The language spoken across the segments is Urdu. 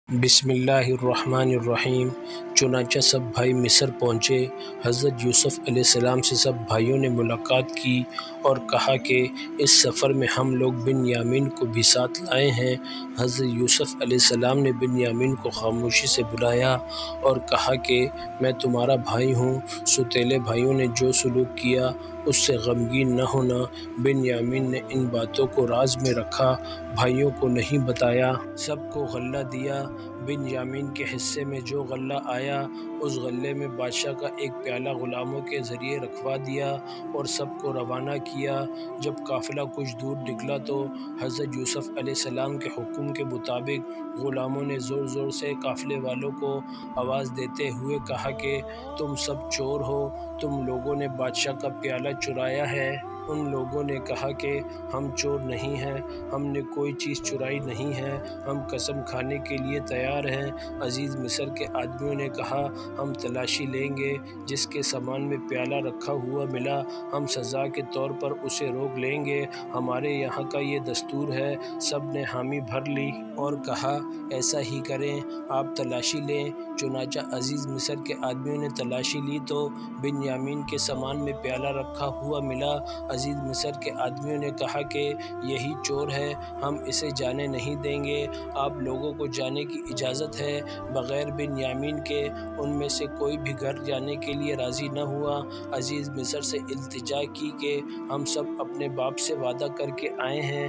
بسم اللہ الرحمن الرحیم۔ چنانچہ سب بھائی مصر پہنچے۔ حضرت یوسف علیہ السلام سے سب بھائیوں نے ملاقات کی اور کہا کہ اس سفر میں ہم لوگ بنیامین کو بھی ساتھ لائے ہیں۔ حضرت یوسف علیہ السلام نے بنیامین کو خاموشی سے بلایا اور کہا کہ میں تمہارا بھائی ہوں، سوتیلے بھائیوں نے جو سلوک کیا اس سے غمگین نہ ہونا۔ بنیامین نے ان باتوں کو راز میں رکھا، بھائیوں کو نہیں بتایا۔ سب کو غلہ دیا۔ بنیامین کے حصے میں جو غلہ آیا اس غلے میں بادشاہ کا ایک پیالہ غلاموں کے ذریعے رکھوا دیا اور سب کو روانہ کیا۔ جب قافلہ کچھ دور نکلا تو حضرت یوسف علیہ السلام کے حکم کے مطابق غلاموں نے زور زور سے قافلے والوں کو آواز دیتے ہوئے کہا کہ تم سب چور ہو، تم لوگوں نے بادشاہ کا پیالہ چرایا ہے۔ ان لوگوں نے کہا کہ ہم چور نہیں ہیں، ہم نے کوئی چیز چرائی نہیں ہے، ہم قسم کھانے کے لیے تیار ہیں۔ عزیز مصر کے آدمیوں نے کہا ہم تلاشی لیں گے، جس کے سامان میں پیالہ رکھا ہوا ملا ہم سزا کے طور پر اسے روک لیں گے، ہمارے یہاں کا یہ دستور ہے۔ سب نے حامی بھر لی اور کہا ایسا ہی کریں، آپ تلاشی لیں۔ چنانچہ عزیز مصر کے آدمیوں نے تلاشی لی تو بنیامین کے سامان میں پیالہ رکھا ہوا ملا۔ عزیز مصر کے آدمیوں نے کہا کہ یہی چور ہے، ہم اسے جانے نہیں دیں گے، آپ لوگوں کو جانے کی اجازت ہے۔ بغیر بنیامین کے ان میں سے کوئی بھی گھر جانے کے لیے راضی نہ ہوا۔ عزیز مصر سے التجا کی کہ ہم سب اپنے باپ سے وعدہ کر کے آئے ہیں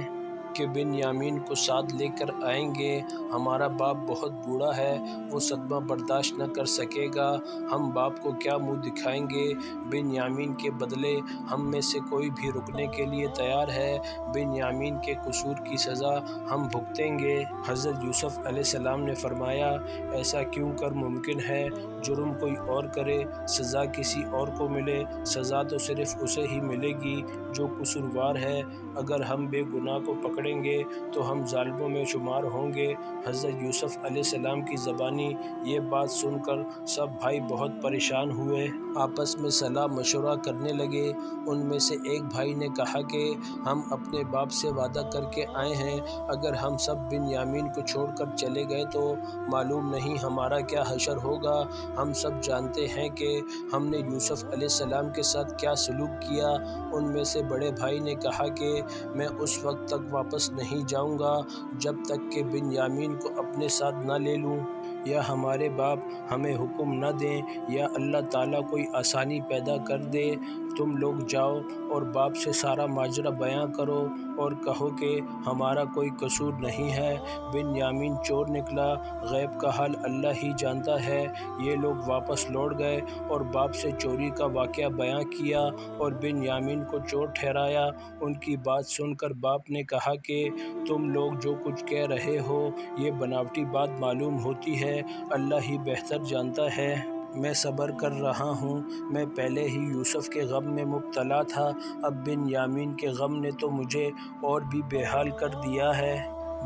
کہ بنیامین کو ساتھ لے کر آئیں گے، ہمارا باپ بہت بوڑھا ہے، وہ صدمہ برداشت نہ کر سکے گا، ہم باپ کو کیا منہ دکھائیں گے۔ بنیامین کے بدلے ہم میں سے کوئی بھی رکنے کے لیے تیار ہے، بنیامین کے قصور کی سزا ہم بھگتیں گے۔ حضرت یوسف علیہ السلام نے فرمایا ایسا کیوں کر ممکن ہے؟ جرم کوئی اور کرے، سزا کسی اور کو ملے، سزا تو صرف اسے ہی ملے گی جو قصوروار ہے۔ اگر ہم بے گناہ کو پکڑیں گے تو ہم ظالموں میں شمار ہوں گے۔ حضرت یوسف علیہ السلام کی زبانی یہ بات سن کر سب بھائی بہت پریشان ہوئے، آپس میں صلاح مشورہ کرنے لگے۔ ان میں سے ایک بھائی نے کہا کہ ہم اپنے باپ سے وعدہ کر کے آئے ہیں، اگر ہم سب بنیامین کو چھوڑ کر چلے گئے تو معلوم نہیں ہمارا کیا حشر ہوگا۔ ہم سب جانتے ہیں کہ ہم نے یوسف علیہ السلام کے ساتھ کیا سلوک کیا۔ ان میں سے بڑے بھائی نے کہا کہ میں اس وقت تک واپس نہیں جاؤں گا جب تک کہ بنیامین کو اپنے ساتھ نہ لے لوں، یا ہمارے باپ ہمیں حکم نہ دیں، یا اللہ تعالیٰ کوئی آسانی پیدا کر دے۔ تم لوگ جاؤ اور باپ سے سارا ماجرا بیان کرو اور کہو کہ ہمارا کوئی قصور نہیں ہے، بنیامین چور نکلا، غیب کا حال اللہ ہی جانتا ہے۔ یہ لوگ واپس لوٹ گئے اور باپ سے چوری کا واقعہ بیان کیا اور بنیامین کو چور ٹھہرایا۔ ان کی بات سن کر باپ نے کہا کہ تم لوگ جو کچھ کہہ رہے ہو یہ بناوٹی بات معلوم ہوتی ہے، اللہ ہی بہتر جانتا ہے۔ میں صبر کر رہا ہوں، میں پہلے ہی یوسف کے غم میں مبتلا تھا، اب بنیامین کے غم نے تو مجھے اور بھی بے حال کر دیا ہے۔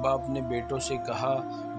باپ نے بیٹوں سے کہا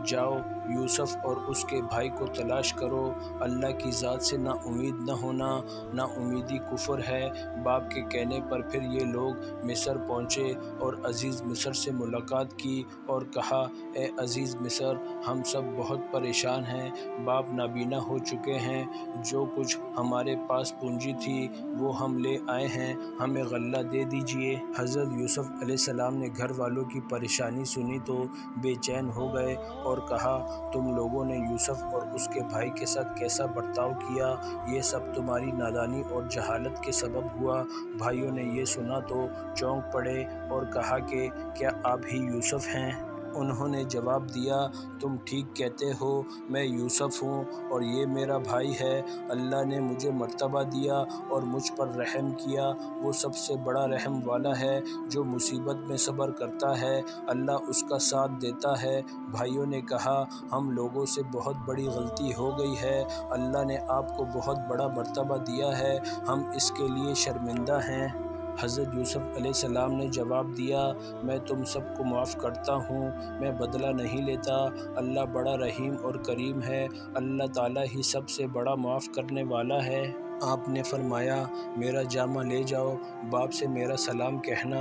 جاؤ یوسف اور اس کے بھائی کو تلاش کرو، اللہ کی ذات سے نا امید نہ ہونا، نا امیدی کفر ہے۔ باپ کے کہنے پر پھر یہ لوگ مصر پہنچے اور عزیز مصر سے ملاقات کی اور کہا اے عزیز مصر، ہم سب بہت پریشان ہیں، باپ نابینا ہو چکے ہیں، جو کچھ ہمارے پاس پونجی تھی وہ ہم لے آئے ہیں، ہمیں غلہ دے دیجیے۔ حضرت یوسف علیہ السلام نے گھر والوں کی پریشانی سنی تو بے چین ہو گئے اور کہا تم لوگوں نے یوسف اور اس کے بھائی کے ساتھ کیسا برتاؤ کیا، یہ سب تمہاری نادانی اور جہالت کے سبب ہوا۔ بھائیوں نے یہ سنا تو چونک پڑے اور کہا کہ کیا آپ ہی یوسف ہیں؟ انہوں نے جواب دیا تم ٹھیک کہتے ہو، میں یوسف ہوں اور یہ میرا بھائی ہے، اللہ نے مجھے مرتبہ دیا اور مجھ پر رحم کیا، وہ سب سے بڑا رحم والا ہے، جو مصیبت میں صبر کرتا ہے اللہ اس کا ساتھ دیتا ہے۔ بھائیوں نے کہا ہم لوگوں سے بہت بڑی غلطی ہو گئی ہے، اللہ نے آپ کو بہت بڑا مرتبہ دیا ہے، ہم اس کے لیے شرمندہ ہیں۔ حضرت یوسف علیہ السلام نے جواب دیا میں تم سب کو معاف کرتا ہوں، میں بدلہ نہیں لیتا، اللہ بڑا رحیم اور کریم ہے، اللہ تعالیٰ ہی سب سے بڑا معاف کرنے والا ہے۔ آپ نے فرمایا میرا جامہ لے جاؤ، باپ سے میرا سلام کہنا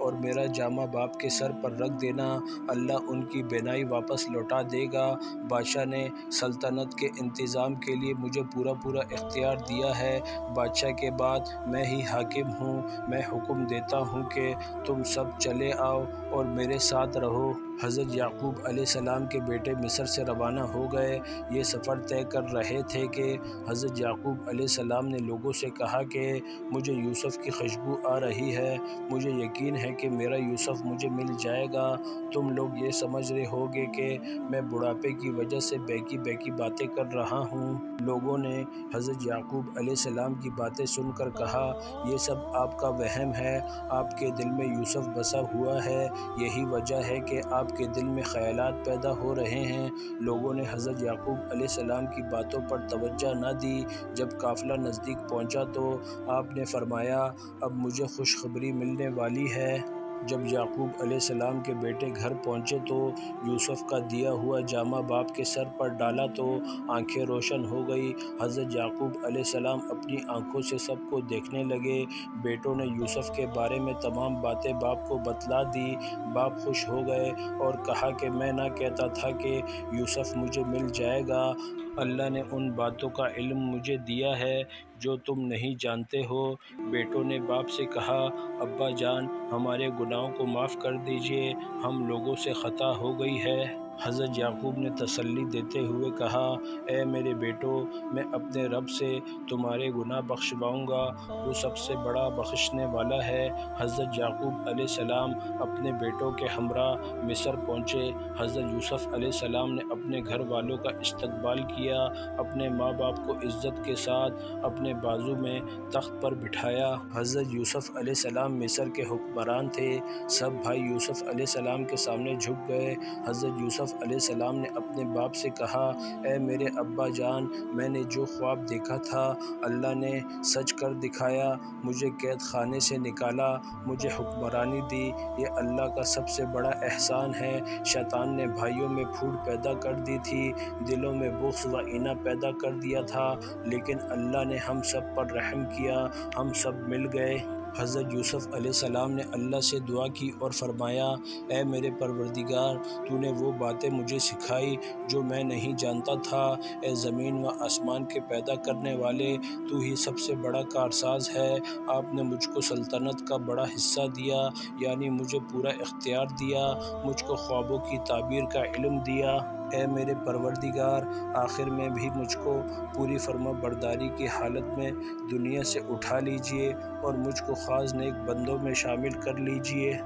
اور میرا جامہ باپ کے سر پر رکھ دینا، اللہ ان کی بینائی واپس لوٹا دے گا۔ بادشاہ نے سلطنت کے انتظام کے لیے مجھے پورا اختیار دیا ہے۔ بادشاہ کے بعد میں ہی حاکم ہوں۔ میں حکم دیتا ہوں کہ تم سب چلے آؤ اور میرے ساتھ رہو۔ حضرت یعقوب علیہ السلام کے بیٹے مصر سے روانہ ہو گئے۔ یہ سفر طے کر رہے تھے کہ حضرت یعقوب علیہ السلام نے لوگوں سے کہا کہ مجھے یوسف کی خوشبو آ رہی ہے، مجھے یقین ہے کہ میرا یوسف مجھے مل جائے گا۔ تم لوگ یہ سمجھ رہے ہوگے کہ میں بڑھاپے کی وجہ سے بہکی باتیں کر رہا ہوں۔ لوگوں نے حضرت یعقوب علیہ السلام کی باتیں سن کر کہا، یہ سب آپ کا وہم ہے، آپ کے دل میں یوسف بسا ہوا ہے، یہی وجہ ہے کہ آپ کے دل میں خیالات پیدا ہو رہے ہیں۔ لوگوں نے حضرت یعقوب علیہ السلام کی باتوں پر توجہ نہ دی۔ جب قافلہ نزدیک پہنچا تو آپ نے فرمایا، اب مجھے خوشخبری ملنے والی ہے۔ جب یعقوب علیہ السلام کے بیٹے گھر پہنچے تو یوسف کا دیا ہوا جامہ باپ کے سر پر ڈالا تو آنکھیں روشن ہو گئی۔ حضرت یعقوب علیہ السلام اپنی آنکھوں سے سب کو دیکھنے لگے۔ بیٹوں نے یوسف کے بارے میں تمام باتیں باپ کو بتلا دی۔ باپ خوش ہو گئے اور کہا کہ میں نہ کہتا تھا کہ یوسف مجھے مل جائے گا۔ اللہ نے ان باتوں کا علم مجھے دیا ہے جو تم نہیں جانتے ہو۔ بیٹوں نے باپ سے کہا، ابا جان، ہمارے گناہوں کو معاف کر دیجیے، ہم لوگوں سے خطا ہو گئی ہے۔ حضرت یعقوب نے تسلی دیتے ہوئے کہا، اے میرے بیٹو، میں اپنے رب سے تمہارے گناہ بخشواؤں گا، وہ سب سے بڑا بخشنے والا ہے۔ حضرت یعقوب علیہ السلام اپنے بیٹوں کے ہمراہ مصر پہنچے۔ حضرت یوسف علیہ السلام نے اپنے گھر والوں کا استقبال کیا، اپنے ماں باپ کو عزت کے ساتھ اپنے بازو میں تخت پر بٹھایا۔ حضرت یوسف علیہ السلام مصر کے حکمران تھے۔ سب بھائی یوسف علیہ السلام کے سامنے جھک گئے۔ حضرت یوسف علیہ السلام نے اپنے باپ سے کہا، اے میرے ابا جان، میں نے جو خواب دیکھا تھا اللہ نے سچ کر دکھایا، مجھے قید خانے سے نکالا، مجھے حکمرانی دی، یہ اللہ کا سب سے بڑا احسان ہے۔ شیطان نے بھائیوں میں پھوٹ پیدا کر دی تھی، دلوں میں بغض و کینہ پیدا کر دیا تھا، لیکن اللہ نے ہم سب پر رحم کیا، ہم سب مل گئے۔ حضرت یوسف علیہ السلام نے اللہ سے دعا کی اور فرمایا، اے میرے پروردگار، تو نے وہ باتیں مجھے سکھائی جو میں نہیں جانتا تھا۔ اے زمین و آسمان کے پیدا کرنے والے، تو ہی سب سے بڑا کارساز ہے۔ آپ نے مجھ کو سلطنت کا بڑا حصہ دیا، یعنی مجھے پورا اختیار دیا، مجھ کو خوابوں کی تعبیر کا علم دیا۔ اے میرے پروردگار، آخر میں بھی مجھ کو پوری فرما برداری کی حالت میں دنیا سے اٹھا لیجئے اور مجھ کو خاص نیک بندوں میں شامل کر لیجئے۔